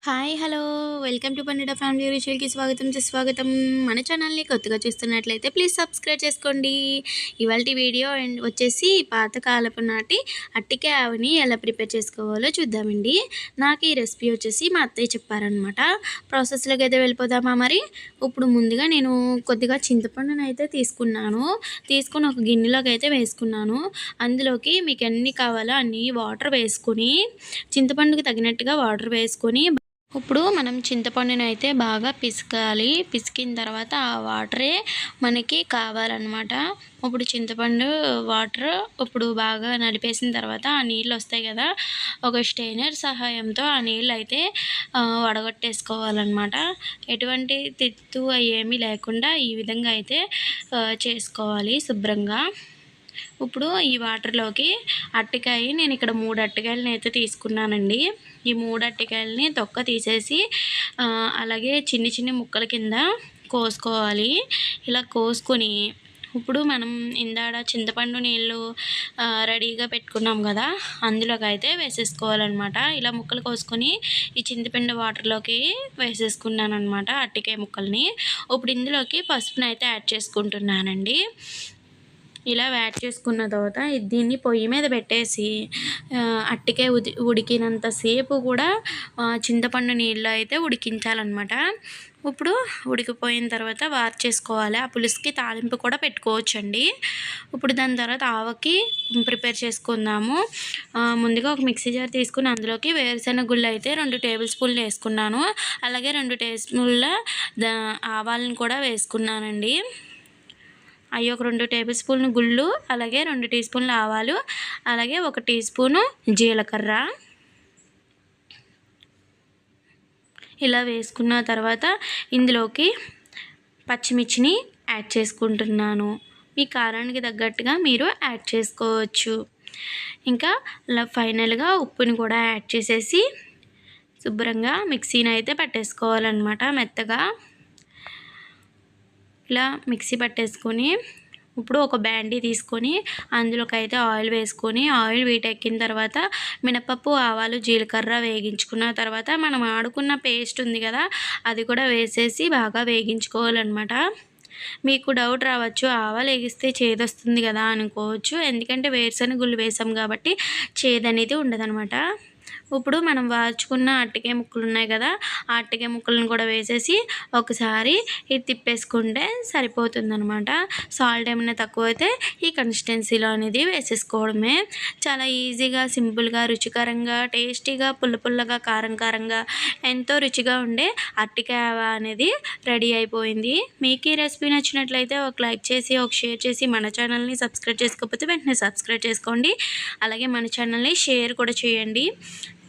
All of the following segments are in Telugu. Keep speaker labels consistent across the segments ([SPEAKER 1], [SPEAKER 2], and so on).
[SPEAKER 1] హాయ్ హలో వెల్కమ్ టు పన్నెడ ఫ్యామిలీ రుచులకి స్వాగతం సుస్వాగతం. మన ఛానల్ని కొత్తగా చూస్తున్నట్లయితే ప్లీజ్ సబ్స్క్రైబ్ చేసుకోండి. ఇవాల్టి వీడియో వచ్చేసి పాతకాలపు నాటి అట్టికాయ ఆవని ఎలా ప్రిపేర్ చేసుకోవాలో చూద్దామండి. నాకు ఈ రెసిపీ వచ్చేసి మా అత్తయ్య చెప్పారనమాట. ప్రాసెస్లోకి అయితే వెళ్ళిపోదామా మరి. ఇప్పుడు ముందుగా నేను కొద్దిగా చింతపండును అయితే తీసుకుని ఒక గిన్నెలోకి అయితే వేసుకున్నాను. అందులోకి మీకు ఎన్ని కావాలో అన్ని వాటర్ వేసుకొని, చింతపండుకి తగినట్టుగా వాటర్ వేసుకొని, ఇప్పుడు మనం చింతపండుని అయితే బాగా పిసకాలి. పిసికిన తర్వాత ఆ వాటరే మనకి కావాలన్నమాట. ఇప్పుడు చింతపండు వాటర్ ఇప్పుడు బాగా నలిపేసిన తర్వాత ఆ నీళ్ళు వస్తాయి కదా, ఒక స్టెయినర్ సహాయంతో ఆ నీళ్ళు అయితే వడగొట్టేసుకోవాలన్నమాట. ఎటువంటి తిత్తు ఏమీ లేకుండా ఈ విధంగా అయితే చేసుకోవాలి శుభ్రంగా. ఇప్పుడు ఈ వాటర్లోకి అరటికాయ, నేను ఇక్కడ 3 అరటికాయలని అయితే తీసుకున్నానండి. ఈ 3 అరటికాయలని తొక్క తీసేసి అలాగే చిన్ని చిన్ని ముక్కల కింద కోసుకోవాలి. ఇలా కోసుకొని ఇప్పుడు మనం ఇందాడ చింతపండు నీళ్ళు రెడీగా పెట్టుకున్నాం కదా, అందులోకి అయితే వేసేసుకోవాలన్నమాట. ఇలా ముక్కలు కోసుకొని ఈ చింతపండు వాటర్లోకి వేసేసుకున్నాను అనమాట అరటికాయ ముక్కల్ని. ఇప్పుడు ఇందులోకి పసుపుని అయితే యాడ్ చేసుకుంటున్నానండి. ఇలా యాడ్ చేసుకున్న తర్వాత దీన్ని పొయ్యి మీద పెట్టేసి అరటికాయ ఉడికినంతసేపు కూడా చింతపండు నీళ్ళు అయితే ఉడికించాలన్నమాట. ఇప్పుడు ఉడికిపోయిన తర్వాత వార్చేసుకోవాలి. ఆ పులుసుకి తాలింపు కూడా పెట్టుకోవచ్చండి. ఇప్పుడు దాని తర్వాత ఆవకి ప్రిపేర్ చేసుకుందాము. ముందుగా ఒక మిక్సీ జార్ తీసుకుని అందులోకి వేరుశెనగ గుళ్ళు అయితే 2 టేబుల్ స్పూన్లు వేసుకున్నాను. అలాగే 2 టేబుల్ స్పూన్ల ఆవాలను కూడా వేసుకున్నానండి. అవి ఒక 2 టేబుల్ స్పూన్లు గుళ్ళు, అలాగే 2 టీ స్పూన్ల ఆవాలు, అలాగే 1 టీ స్పూను జీలకర్ర ఇలా వేసుకున్న తర్వాత ఇందులోకి పచ్చిమిర్చిని యాడ్ చేసుకుంటున్నాను. మీ కారానికి తగ్గట్టుగా మీరు యాడ్ చేసుకోవచ్చు. ఇంకా ఫైనల్గా ఉప్పుని కూడా యాడ్ చేసేసి శుభ్రంగా మిక్సీని అయితే పట్టేసుకోవాలన్నమాట మెత్తగా. ఇలా మిక్సీ పట్టేసుకొని ఇప్పుడు ఒక బ్యాండీ తీసుకొని అందులోకి అయితే ఆయిల్ వేసుకొని, ఆయిల్ వీటెక్కిన తర్వాత మినపప్పు, ఆవాలు, జీలకర్ర వేగించుకున్న తర్వాత మనం ఆడుకున్న పేస్ట్ ఉంది కదా, అది కూడా వేసేసి బాగా వేగించుకోవాలన్నమాట. మీకు డౌట్ రావచ్చు, ఆవాలు వేగిస్తే చేదొస్తుంది కదా అనుకోవచ్చు. ఎందుకంటే వేరుశెనగ గుళ్ళు వేసాం కాబట్టి చేదనేది ఉండదనమాట. ఇప్పుడు మనం వార్చుకున్న అరటికాయ ముక్కలు ఉన్నాయి కదా, ఆ అరటికాయ ముక్కలను కూడా వేసేసి ఒకసారి ఇది తిప్పేసుకుంటే సరిపోతుందనమాట. సాల్ట్ ఏమైనా తక్కువైతే ఈ కన్సిస్టెన్సీలో అనేది వేసేసుకోవడమే. చాలా ఈజీగా, సింపుల్గా, రుచికరంగా, టేస్టీగా, పుల్లగా, కారంగా ఎంతో రుచిగా ఉండే అరటికాయ అనేది రెడీ అయిపోయింది. మీకు ఈ రెసిపీ నచ్చినట్లయితే ఒక లైక్ చేసి, ఒక షేర్ చేసి, మన ఛానల్ని సబ్స్క్రైబ్ చేసుకోకపోతే వెంటనే సబ్స్క్రైబ్ చేసుకోండి. అలాగే మన ఛానల్ని షేర్ కూడా చేయండి.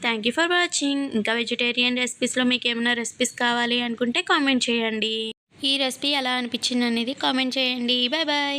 [SPEAKER 1] Thank you for watching. ఇంకా వెజిటేరియన్ రెసిపీస్లో మీకు ఏమైనా రెసిపీస్ కావాలి అనుకుంటే కామెంట్ చేయండి. ఈ రెసిపీ ఎలా అనిపించింది అనేది కామెంట్ చేయండి. Bye bye.